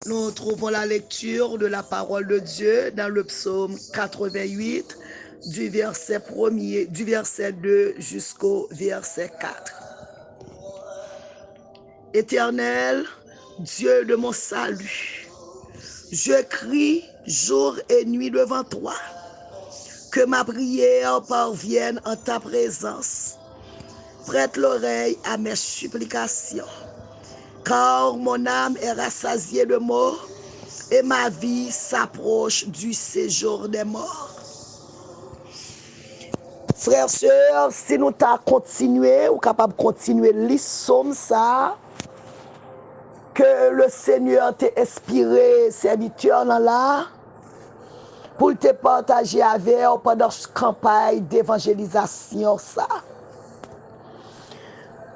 Nous trouvons la lecture de la parole de Dieu dans le psaume 88, du verset 2 jusqu'au verset 4. Éternel, Dieu de mon salut, je crie jour et nuit devant toi. Que ma prière parvienne en ta présence. Prête l'oreille à mes supplications, car mon âme est rassasiée de mort et ma vie s'approche du séjour des morts. Frères, sœurs, si nous t'as continué, ou capable de continuer l'issom ça, que le Seigneur t'a inspiré, serviteur là, pour te partager avec pendant cette campagne d'évangélisation ça.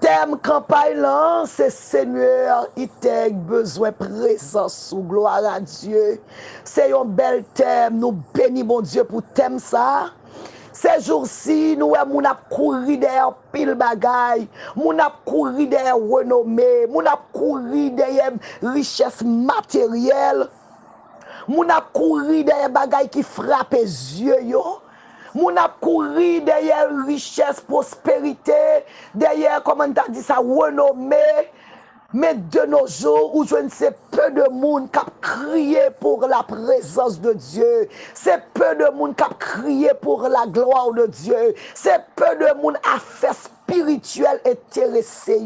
Thème campagne là, c'est Seigneur, il t'a besoin de présence ou gloire à Dieu. C'est un bel thème, nous bénissons mon Dieu pour thème ça. Ces jours-ci, nous avons couru derrière pile bagaille, nous avons couru derrière renommée, nous avons couru derrière richesse matérielle, nous avons couru derrière bagaille qui frappe les yeux. Nous avons couru derrière richesse, prospérité, derrière, comment on dit ça, renommée. Mais de nos jours, où je ne sais peu de monde qui a crié pour la présence de Dieu, c'est peu de monde qui a crié pour la gloire de Dieu, c'est peu de monde à faire spirituel intéressé.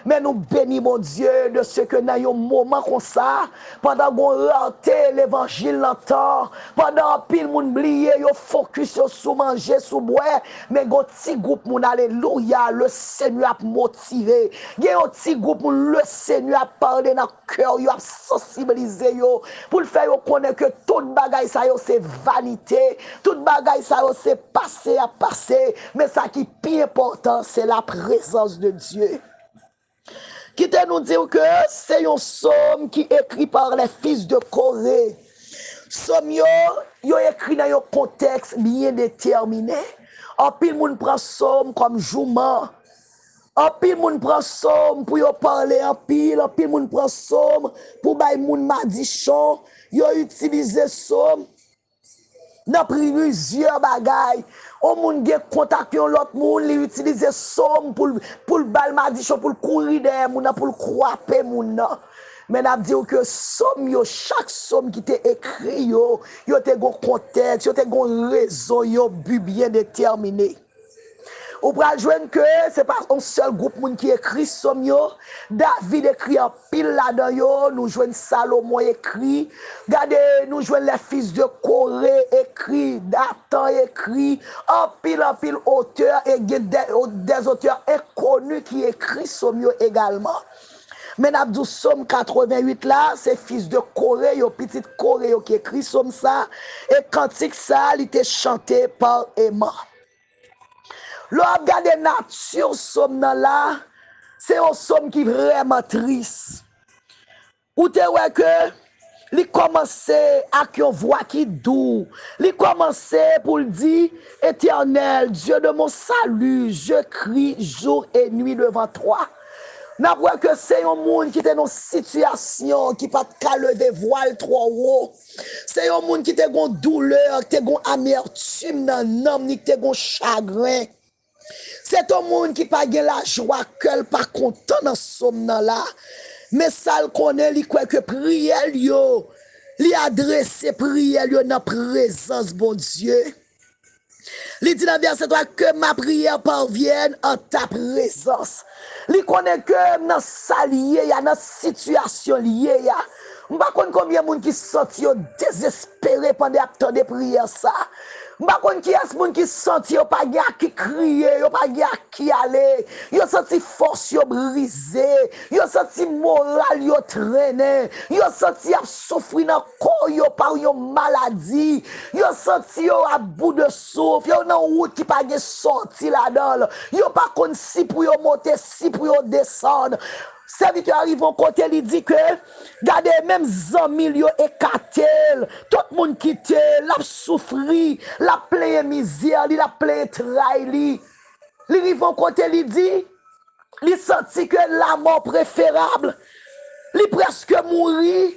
Mais nous bénissons mon Dieu de ce que dans un moment comme ça, pendant qu'on rate l'évangile longtemps, pendant que le monde oublié, yo focus sur manger, sur boire, mais un petit groupe, mon alléluia, le Seigneur a motivé. Il y a un petit groupe, le Seigneur a parlé dans le cœur, il a sensibilisé, pour le faire connaître que toute bagaille ça c'est vanité, toute bagaille ça c'est passé à passer, mais ça qui est plus important, c'est la présence de Dieu. Qui te nous dire que c'est un psaume qui est écrit par les fils de Corée. Psaume yo écrit dans un contexte bien déterminé. En pile moun prend psaume comme jouement. En pile moun prend psaume pour yo parler en pile moun prend psaume pour bay moun madichon. Yo utilise psaume dans plusieurs bagailles. Au monde qui contacte l'autre monde, il utilise somme pour le bal madichon, pour le courir derrière moun, pour le croiper moun. Mais n'a dit que somme yo, chaque somme qui t'est écrit yo te gon contexte, yo te gon raison, yo but bien déterminé. Ou pral joindre que c'est pas un seul groupe moun qui écrit somme yo. David écrit en pile là-dedans yo, nous joignent Salomon écrit, regardez nous joignent les fils de Corée écrit, Dathan écrit, en pile auteur et des auteurs inconnus qui écrit somme yo également. Mais n'abdou somme 88 là, c'est fils de Corée, yo petite Corée yo qui écrit somme ça et cantique ça, il était chanté par Emma. L'on regarde nature somme là, c'est un somme qui est vraiment triste. Ou te ouais que il commence avec une voix qui doux. Il commence pour le dire Éternel, Dieu de mon salut, je crie jour et nuit devant toi. N'a pas que c'est un monde qui est dans une situation qui pas qu'à lever voile trop haut. C'est un monde qui est dans une douleur, qui est dans une amertume dans l'âme, qui est dans un chagrin. C'est un monde qui pas la joie, qu'elle pas content dans ce là. Mais ça le connaît, il croit que prière yo, li adresse prière yo dans présence bon Dieu. Il dit dans verset 3 que ma prière parvienne en ta présence. Il connaît que dans sa lié, il y a dans situation liée, il y a m'pa konn combien de monde qui senti désespéré pendant attendre prière ça. M'pa konn qui est monde qui senti pas gars qui crier, yo pas gars qui aller, yo senti force yo brisé, yo senti moral yo traîné, yo senti a souffrir dans corps yo par yo maladie, yo senti yo à bout de souffle, yo dans route qui pas gen sorti là-dedans, yo pas konn si pour yo monter, si pour yo descendre. Serviteur arrive au côté, il dit que, regardez, même 100 millions écartés, tout le monde quitté, l'a souffri, l'a plein misère, l'a plein trahi. Il arrive au côté, il dit, il sentit que la mort préférable, il presque mourir,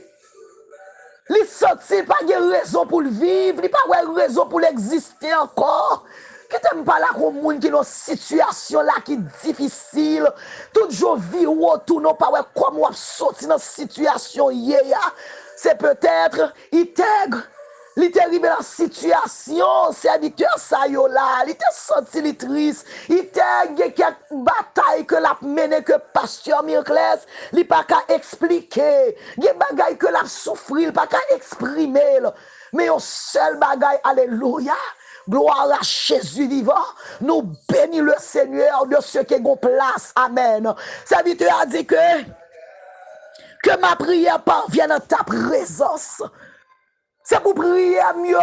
senti pas de raison pour le vivre, il pas de raison pour l'exister encore. Qui t'aime pas là comme monde qui dans situation là qui difficile, toujours vivre autour non pas comment on sorti dans situation hier. C'est peut-être il était arrivé dans la situation, serviteur ça yo là, il était senti li triste, il était quelques batailles que l'a mené que pasteur Mircles, il pas qu'à expliquer, des bagailles que l'a souffrir, il pas qu'à exprimer, mais un seul bagaille, alléluia. Gloire à Jésus vivant. Nous bénissons le Seigneur de ce qui est en place. Amen. Serviteur a dit que ma prière parvienne à ta présence. C'est pour prier mieux.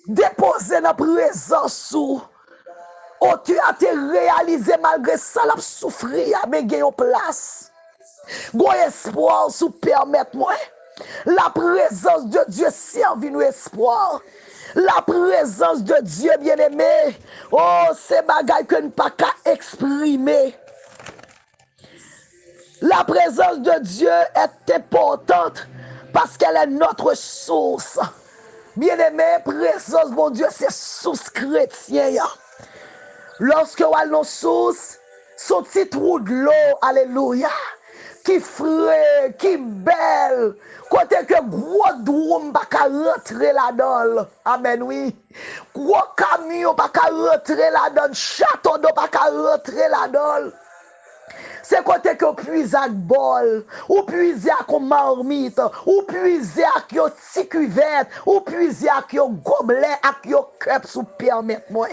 Déposer dans la présence. Oh, tu as été réalisé malgré ça, la souffrir, mais gagne en place. Bon espoir, sous permettre-moi. La présence de Dieu servit nous espoir. La présence de Dieu bien-aimé, oh, c'est bagaille que nous pas qu'à exprimer. La présence de Dieu est importante parce qu'elle est notre source. Bien-aimé, présence, mon Dieu, c'est source chrétienne. Lorsque on a nos sources, son petit trou de l'eau, alléluia, qui frais, qui belle, côté que gros droum pas qu'à rentrer là-dedans. Amen, oui. Gros camion pas qu'à rentrer là-dedans, château d'eau pas qu'à rentrer là-dedans. C'est côté que puise avec bol, ou puise avec marmite, ou puise avec un petit cuvette, ou puise avec un gobelet, avec un cup sous permettre-moi.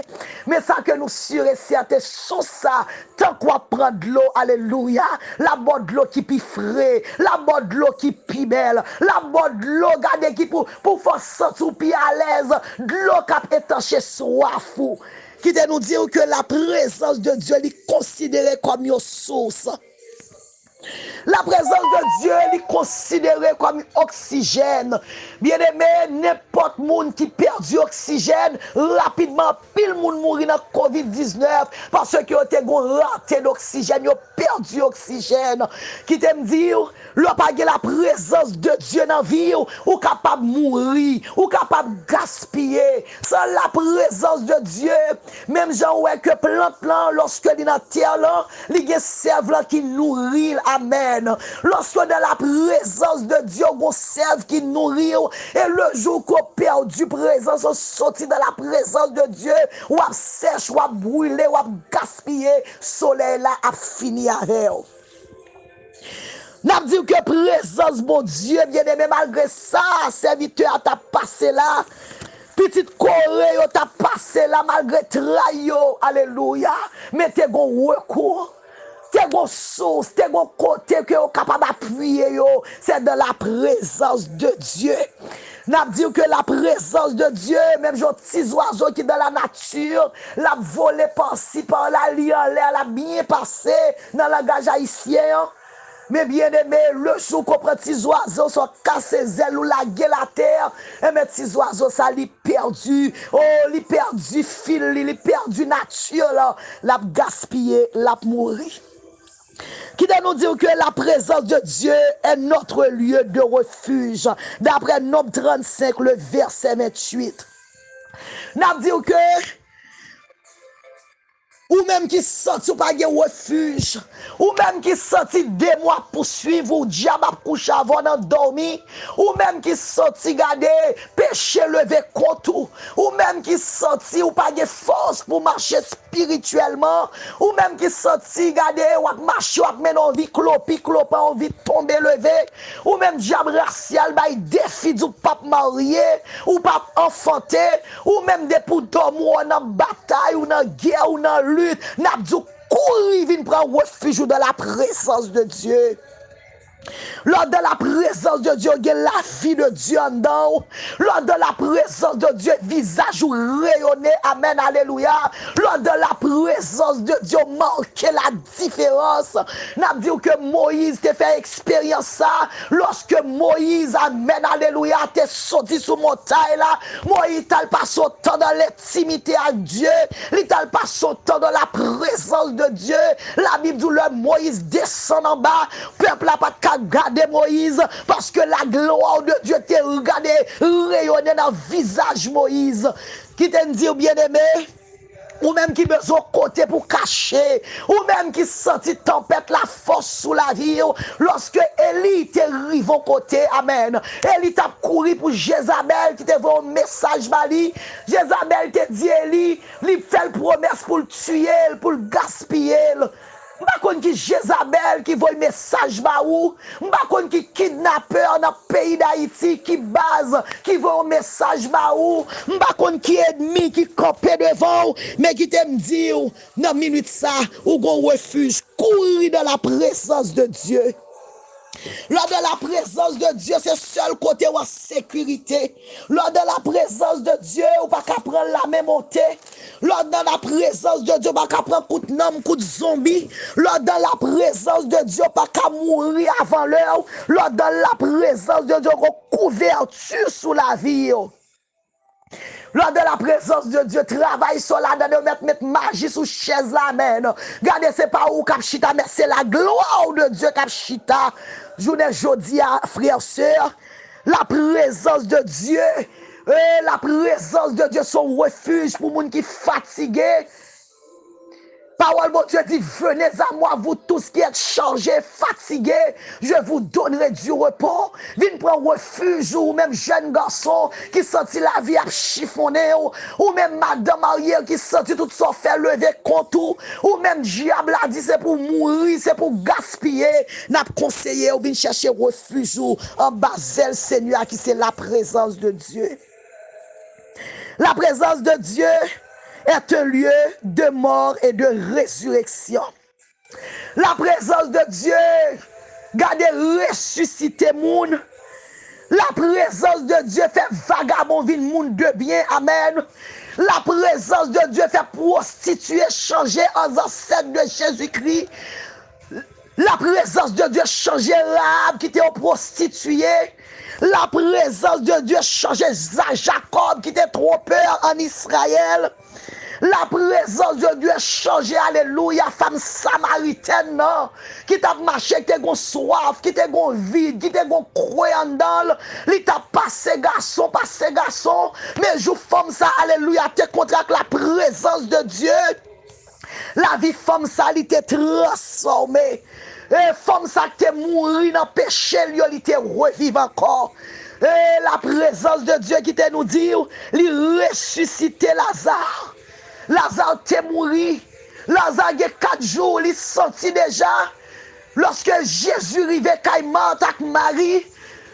Mais ça que nous sûr et certain, sous ça, tant qu'on prend de l'eau, alléluia, la bonne de l'eau qui pi frais, la bonne de l'eau qui pi belle, la bonne de l'eau, regardez qui pour faire sentir pi à l'aise, de l'eau qui a étanché soif. Qui de nous dire que la présence de Dieu est considérée comme une source. La présence de Dieu est considérée comme oxygène. Bien-aimé, n'importe monde qui perd du oxygène, rapidement, pile monde mourit dans COVID-19 parce que ont été raté d'oxygène, ils ont perdu oxygène. Qui t'aime dire, la présence de Dieu dans la vie, ou capable de mourir, ou capable de gaspiller. Sans la présence de Dieu, même gens ouais que plante là, lorsque il est dans la terre là, il y a serve là qui nourrit. Amen. Lorsque dans la présence de Dieu, on serve qui nourrit, et le jour qu'on perd du présence, on sortit dans la présence de Dieu, ou à sèche, ou à brûler, ou à gaspiller, soleil là a fini avec. N'a dit que présence, mon Dieu, bien aimé, malgré ça, serviteur t'a passé là. Petite Corée, t'a passé là, malgré trayo, alléluia. Mais t'es bon recours. T'es bon source, t'es bon côté que vous capable d'appuyer, c'est dans la présence de Dieu. N'a dit que la présence de Dieu, même les petits oiseaux qui dans la nature, la volé par-ci, par-là, l'air, la bien passé dans le langage haïtien. Mais bien aimé, le jour qu'on prend petits oiseaux, sont cassés les ailes ou la terre, et mes petits oiseaux, ça li perdu. Oh, li perdu fil, li perdu nature, là, l'a gaspillé, l'a mouru. Qui doit nous dire que la présence de Dieu est notre lieu de refuge. D'après Nombre 35, le verset 28. Nous dit que ou même qui sorti pas de refuge, ou même qui sorti des mois pour suivre ou diable à coucher avant de dormir, ou même qui sorti garder péché levé contre, ou même qui sorti ou pas de force pour marcher spirituellement, ou même qui sorti garder ou marcher ou mener en vie clopi pas envie de tomber levé, ou même diable racial bah défi du pape marié, ou pape enfanté, ou même des pour dormir dans bataille ou dans guerre ou dans lutte. N'a dit courir vient prendre refuge dans la présence de Dieu. Lors de la présence de Dieu, il y a la vie de Dieu en dedans. Lors de la présence de Dieu, visage rayonné. Amen, alléluia. Lors de la présence de Dieu, marquer la différence. N'a dit que Moïse t'a fait expérience ça. Lorsque Moïse, amen, alléluia, t'es sorti sous montagne là. Moïse t'a pas son temps dans l'intimité à Dieu. Il t'a pas son temps dans la présence de Dieu. La Bible dit le Moïse descend en bas. Peuple n'a pas qu'à regarder Moïse parce que la gloire de Dieu t'a regardé rayonner dans le visage Moïse. Qui t'a dit bien aimé? Ou même qui besoin côté pour cacher, ou même qui sentit tempête la force sous la vie, lorsque Élie te arrivé au côté, amen. Élie t'a couru pour Jézabel qui te voit un message mali. Jézabel te dit Élie, il fait le promesse pour le tuer, pour le gaspiller. M'pa konn qui Jézabel qui voit un message ba ou, m'pa konn qui kidnappeur dans le pays d'Haïti qui base, qui voit un message ba ou, m'pa konn qui ennemi qui campé devant, mais qui t'aime dire dans minute ça ou gon refuge, courir dans la présence de Dieu. Lors de la présence de Dieu, c'est seul côté où en sécurité. Lors de la présence de Dieu, ou pas qu'à prendre la même montée. Lors de la présence de Dieu, pas qu'à prendre coup de nom, coup de zombie. Lors de la présence de Dieu, pas qu'à mourir avant l'heure. Lors de la présence de Dieu, couverture sous la vie. Lors de la présence de Dieu, travaille sur la donne, mettre magie sous chaise la main. Regardez, c'est pas où cap chita, mais c'est la gloire de Dieu cap chita. Journée jodi à frères, sœurs, la présence de Dieu, la présence de Dieu, son refuge pour les gens qui sont fatigués. Parole de Dieu dit, venez à moi, vous tous qui êtes chargés, fatigués, je vous donnerai du repos. Venez prendre refuge, ou même jeune garçon qui sentit la vie à chiffonner, ou même madame Ariel qui sentit tout ça faire lever contre, ou même diable a dit c'est pour mourir, c'est pour gaspiller. N'a conseillé, ou venez chercher refuge en Basel, Seigneur, qui c'est la présence de Dieu. La présence de Dieu est un lieu de mort et de résurrection. La présence de Dieu, gardez ressusciter moun. La présence de Dieu fait vagabond vin moun de bien, amen. La présence de Dieu fait prostituer, changer en ancêtre de Jésus-Christ. La présence de Dieu changeait Rahab qui était prostituée. La présence de Dieu changeait Jacob qui était trompeur en Israël. La présence de Dieu changeait, alléluia, femme samaritaine, non, qui t'a marché, qui t'a soif, qui t'a vide, qui t'a croyant dans, il t'a passé garçon, mais je femme ça, alléluia, t'es contre la présence de Dieu. La vie femme ça, elle était transformée. Et femme ça, t'es mouru dans le péché, elle était revive encore. Et la présence de Dieu qui t'a nous dit, il ressuscité Lazare. Lazare t'est mouru. Lazare il y a 4 jours, il senti déjà. Lorsque Jésus arrivait quand Marthe avec Marie,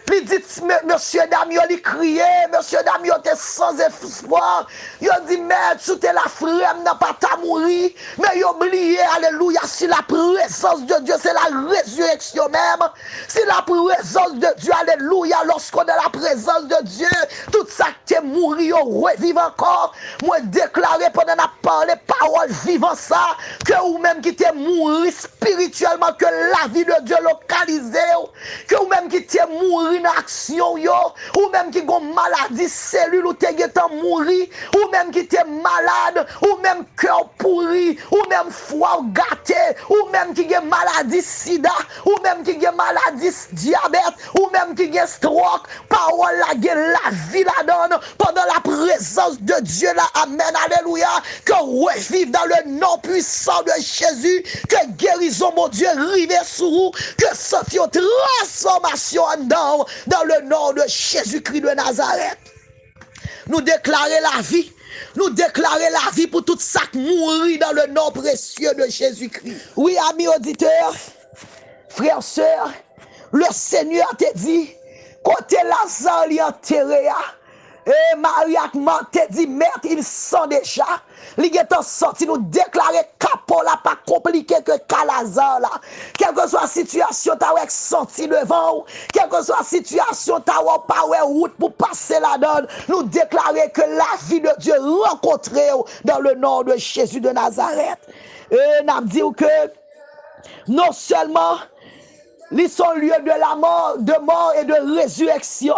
il dit, monsieur Damio, il criait, monsieur Damio, t'es sans espoir. Il dit, mais tu t'es la frère, n'a pas ta mourir. Mais il oublié, alléluia, si la présence de Dieu, c'est la résurrection même. Si la présence de Dieu, alléluia, lorsqu'on a la présence de Dieu, tout ça qui est mouru, on revive encore. Moi, déclarer pendant la parole, parole vivant ça, que ou même qui t'es mouru spirituellement, que la vie de Dieu localisée, que ou même qui t'es mouru dans action yo, ou même qui gon maladie cellule ou t'es mouri, ou même qui t'es malade, ou même cœur pourri, ou même foie gâté, ou même qui a maladie sida, ou même qui a maladie diabète, ou même qui a stroke, parole la vie la donne pendant la présence de Dieu là, amen, alléluia, que revive dans le nom puissant de Jésus, que guérison mon Dieu rive sur vous, que sortie transformation dans le nom de Jésus-Christ de Nazareth. Nous déclarer la vie. Nous déclarer la vie pour tout ça qui mourit dans le nom précieux de Jésus-Christ. Oui, amis auditeurs, frères, sœurs, le Seigneur te dit, côté Lazare, il enterré. Et Marie ak Marthe te dit, mère, il sent déjà. Il est sorti, nous déclarer capot là, pas compliqué que Lazare là. Quelle que soit la situation, tu as senti devant, quelle que soit la situation, tu n'as pas route pour passer la donne. Nous déclarer que la vie de Dieu rencontrée dans le nom de Jésus de Nazareth. Et nous dit que non seulement ils sont lieu de mort et de résurrection.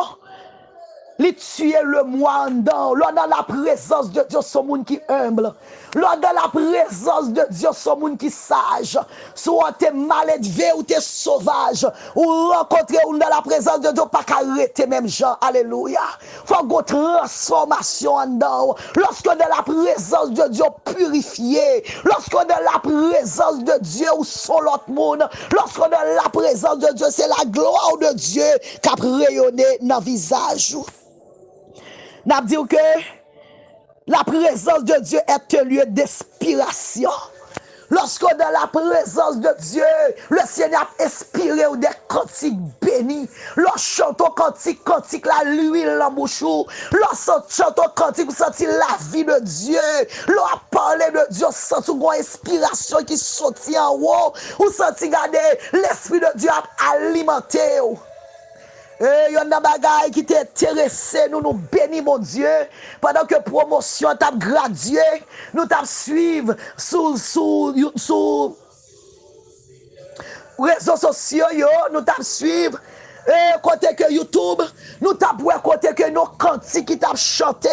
Les tuer le moi en dedans. Là, dans la présence de Dieu, ce monde qui est humble. Lors de la présence de Dieu, ce monde qui sage, soit t'es mal élevé ou t'es sauvage, ou rencontrer ou dans la présence de Dieu, pas qu'à arrêter même gens. Alléluia. Faut une transformation en dedans. Lorsque de la présence de Dieu purifié, lorsque de la présence de Dieu ou sur l'autre monde, lorsque de la présence de Dieu, c'est la gloire de Dieu qui a rayonné dans le visage. N'a dit que la présence de Dieu est un lieu d'inspiration. Lorsque dans la présence de Dieu, le Seigneur a inspiré ou des cantiques bénis. Lorsque chantons cantique, la l'huile dans bouche. Lorsque chantons cantique, vous sentez la vie de Dieu. Lorsque parler de Dieu, vous sentez une inspiration qui sortit en haut. Vous sentez garder l'esprit de Dieu a alimenté. Il y a des bagailles qui t'intéressent, nous bénissons mon Dieu. Pendant que promotion t'a gradué, nous t'a suivre sous réseaux sociaux, nous t'a suivre côté que YouTube, nous t'a côté que nos cantiques qui t'a chanté.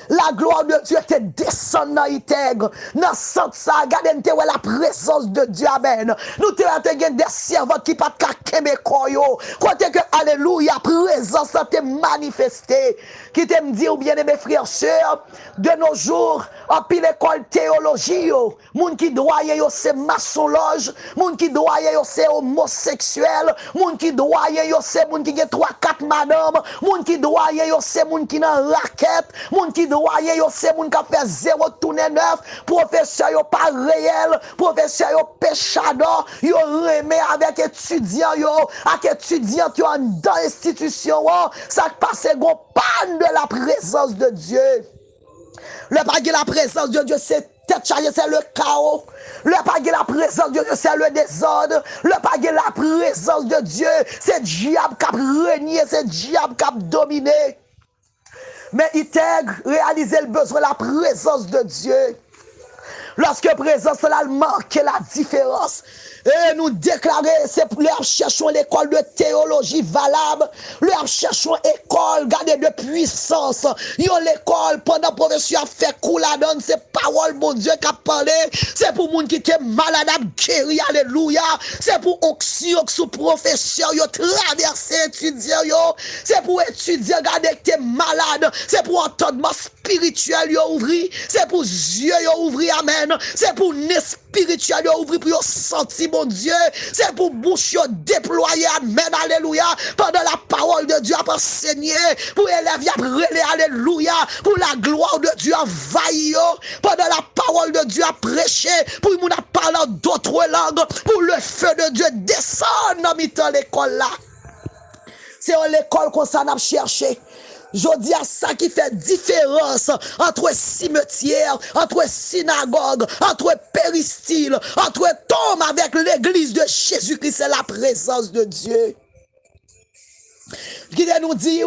La gloire de Dieu te descend dans l'intègre. Dans ça, regardez la présence de Dieu. Amen. Nous te des servantes qui pas kakeme koyo. Côté que, alléluia, présence te manifestée. Qui te me dit, ou bien mes frères, sœurs, de nos jours, en pile l'école théologie, moun qui doyen yo c'est maçonloge, moun qui doyen yo c'est homosexuel, moun qui doyen yo c'est moun qui gen 3-4 madame, moun qui doyen yo c'est moun qui nan raquette, moun qui doyen yo c'est moun qui fait 0 tourner 9, professeur yo pas réel, professeur yo péchador, yo remet avec étudiant yo, avec étudiant yo dans l'institution, ça passe gon panne de la présence de Dieu. Le pas la présence de Dieu, c'est tête chargée, c'est le chaos. Le pas la présence de Dieu, c'est le désordre. Le pas la présence de Dieu, c'est diable qui a régné, c'est diable qui a dominé. Mais intègre, réaliser le besoin de la présence de Dieu. Lorsque présence là marque la différence. Et nous déclarer, c'est pour leur cherchons l'école de théologie valable, leur cherchons école, gardez de puissance. Yon l'école, pendant que le professeur a fait coup la donne, c'est parole, bon Dieu, qui a parlé. C'est pour moun qui était malade, guéri, alléluia. C'est pour onction, sous professeur, yo traversé, étudiant, yo. C'est pour étudier, garder que t'es malade. C'est pour entendement spirituel, yo ouvri. C'est pour yeux, yo ouvri, amen. C'est pour nez spirituel, yo ouvri, pour yo sentir, bon Dieu, c'est pour bouche déployer, amen, alléluia, pendant la parole de Dieu a enseigné, pour élèves y a brûlé, alléluia, pour la gloire de Dieu a vailli, pendant la parole de Dieu a prêché, pour nous a parlé d'autres langues, pour le feu de Dieu descendre dans l'école là. C'est l'école qu'on s'en a cherché. Je dis à ça qui fait différence entre cimetière, entre synagogue, entre péristyle, entre tombe avec l'église de Jésus-Christ, c'est la présence de Dieu. Qui nous dit,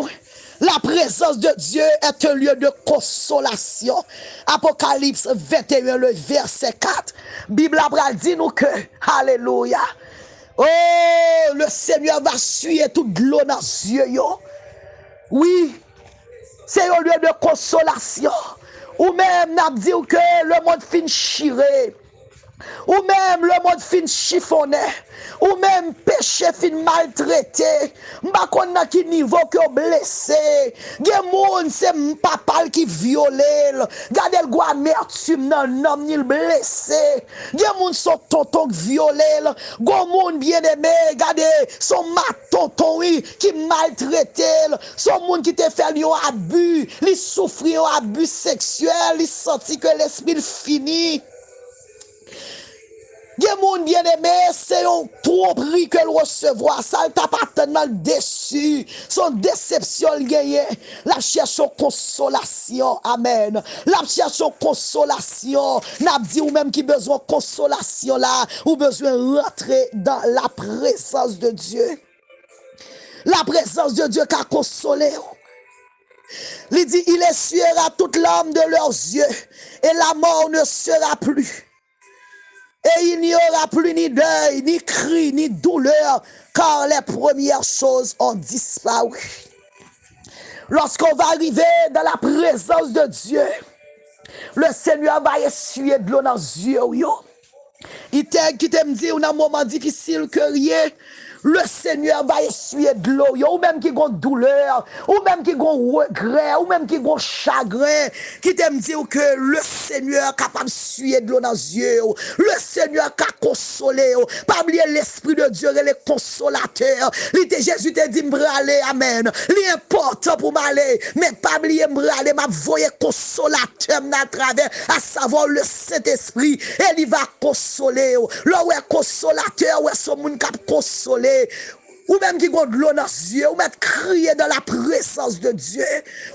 la présence de Dieu est un lieu de consolation. Apocalypse 21, le verset 4. Bible a dit nous que, alléluia, oh, le Seigneur va suer toute l'eau dans les yeux. Oui. C'est un lieu de consolation. Ou même, n'a dit que le monde fin chiré. Ou même, le monde fin chiffonné. Ou même, péché fin maltraité. M'a konn nan ki niveau que blessé. Gen moun, c'est papa qui violé. Gade le gwa amertume nan nom ni blessé. Gen moun son tonton qui violé. Gon moun bien aimé. Gade son ma tonton oui, qui maltraité. Son moun qui te fait yon abus. Li souffri yon abus sexuel. Li senti que l'esprit fini. Gen moun bien aimé, c'est un tromperie que le recevoir. Ça t'a pas tellement déçu. Son déception le gagné. La cherche consolation. Amen. La cherche consolation. N'a dit ou même qui besoin de consolation là. Ou besoin de rentrer dans la présence de Dieu. La présence de Dieu qui a consolé. Il dit, il essuiera toute l'âme de leurs yeux. Et la mort ne sera plus. Et il n'y aura plus ni deuil, ni cri, ni douleur, car les premières choses ont disparu. Lorsqu'on va arriver dans la présence de Dieu, Le Seigneur va essuyer de l'eau dans les yeux. Il qui te dit dans un moment difficile que rien. Le Seigneur va essuyer de l'eau, ou même qui a douleur, ou même qui a regret, ou même qui a chagrin, qui t'aime dire que le Seigneur est capable d'essuyer de l'eau dans les yeux, le Seigneur est capable de consoler, pas oublier l'Esprit de Dieu et les consolateurs. Jésus te dit m'braler, amen. L'important pour m'aller, mais pas oublier m'braler, m'a voyé consolateur à travers, à savoir le Saint-Esprit, et il va consoler. Là où est consolateur, où est ce monde qui a consolé. Ou même qui a de l'eau dans les yeux, ou même crier dans la présence de Dieu,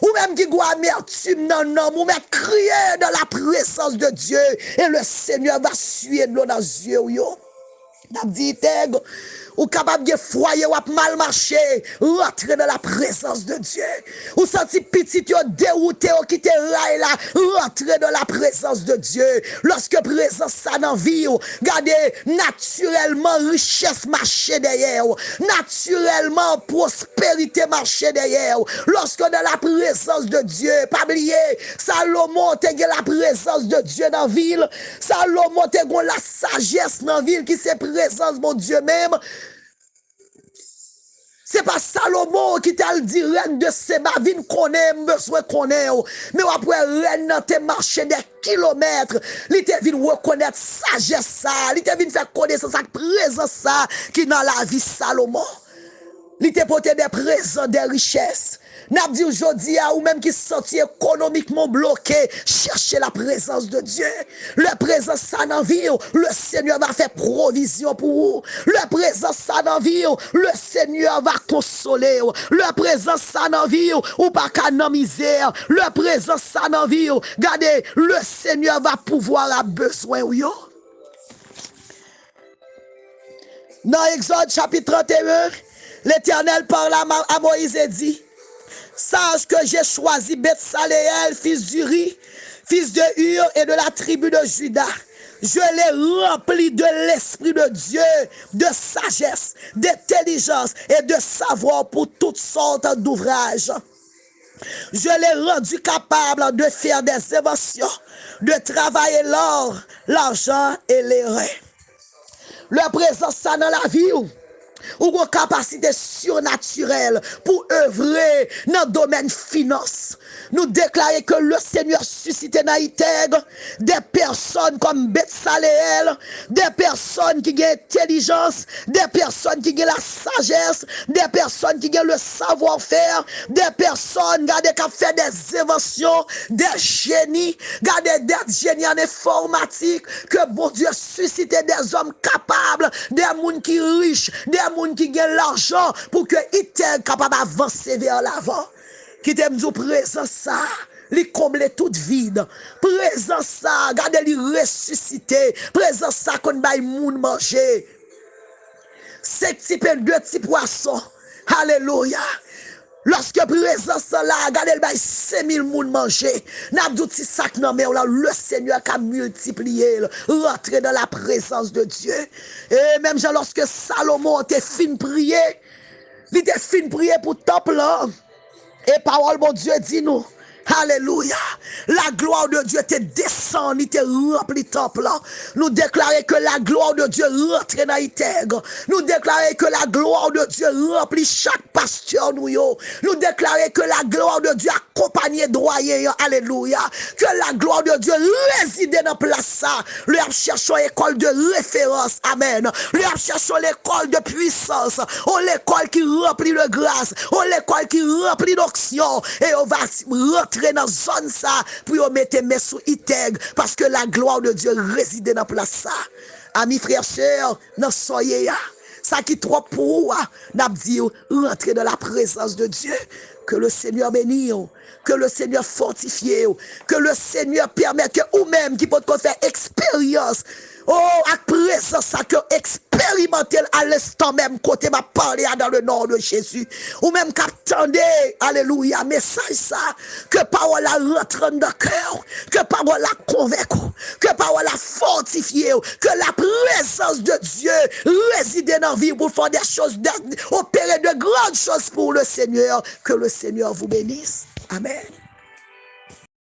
ou même qui a amertume dans l'homme, ou même crier dans la présence de Dieu, et le Seigneur va suer de l'eau dans les yeux. N'a dit, ou capable de foyer ou mal marché, rentrer dans la présence de Dieu. Ou senti petit yo dérouté ou qui te raille là, rentrer dans la présence de Dieu. Lorsque présence ça dans vie, regardez naturellement richesse marché derrière, naturellement prospérité marché derrière. Lorsque dans la présence de Dieu, pas oublier, Salomon te la présence de Dieu dans la ville, Salomon te la sagesse dans la ville qui c'est présence mon Dieu même. C'est pas Salomon qui t'a dit reine de Séba, vin connaît, besoin connaît. Mais après reine te marché des kilomètres, il te vin reconnaître sagesse ça, il te vin faire connaître sa présence ça qui dans la vie Salomon. Il te porté des présents, des richesses. N'a dit aujourd'hui, ou même qui sorti économiquement bloqué, cherchez la présence de Dieu. La présence ça dans vie, le Seigneur va faire provision pour vous. La présence ça dans vie, le Seigneur va consoler. La présence ça dans vie, ou pas qu'à dans misère. La présence ça dans vie, regardez, le Seigneur va pouvoir à besoin. Dans Exode chapitre 31, l'Éternel parle à Moïse et dit, sache que j'ai choisi Betsaléel, fils d'Uri, fils de Hur et de la tribu de Juda. Je l'ai rempli de l'Esprit de Dieu, de sagesse, d'intelligence et de savoir pour toutes sortes d'ouvrages. Je l'ai rendu capable de faire des inventions, de travailler l'or, l'argent et les reins. Le présence ça dans la vie ou une capacité surnaturelle pour œuvrer dans le domaine finance. Nous déclarons que le Seigneur suscite dans l'Itègre des personnes comme Betsaléel, des personnes qui ont l'intelligence, des personnes qui ont la sagesse, des personnes qui ont le savoir-faire, des personnes qui ont fait des inventions, des génies, des génies en informatique, que bon Dieu suscite des hommes capables, des gens qui sont riches, des gens qui ont l'argent pour que Itègre capable d'avancer vers l'avant. Qui t'aime dire présence ça, li comble toute vide. Présence ça, regardez li ressuscité. Présence ça qu'on baille moun manger. 5 types et 2 petits poissons. Alléluia. Lorsque présence là, regardez le bail 5000 moun manger. N'a dit si sac non mais le Seigneur qui a multiplié, rentrer dans la présence de Dieu. Et même lorsque Salomon était fin prier, il était fin prier pour temple là. Et parole, mon Dieu, dit nous. Alléluia. La gloire de Dieu te descend, il te remplit temple là. Nous déclarons que la gloire de Dieu rentre dans l'Itègre. Nous déclarons que la gloire de Dieu remplit chaque pasteur nous. Nous déclarons que la gloire de Dieu accompagne droyer. Alléluia. Que la gloire de Dieu réside dans place ça. Lui a cherché l'école de référence. Amen. Lui a cherché l'école de puissance. Oh, l'école qui remplit de grâce. Oh, l'école qui remplit d'onction. Et on va rentrer dans zone ça pour mettre mes sous Itègre parce que la gloire de Dieu réside dans place ça. Amis frères sœurs, dans soyez ça qui trop pour n'a dit rentrer dans la présence de Dieu. Que le Seigneur bénisse, que le Seigneur fortifie, que le Seigneur permette que ou même qui peut faire expérience. Oh, à présent, ça que expérimenter à l'instant même, côté m'a parlé dans le nom de Jésus. Ou même qu'attendez, alléluia, message ça, que parole la rentre dans le cœur, que parole la convainc, que parole la fortifie, que la présence de Dieu réside dans la vie pour faire des choses, opérer de grandes choses pour le Seigneur. Que le Seigneur vous bénisse. Amen.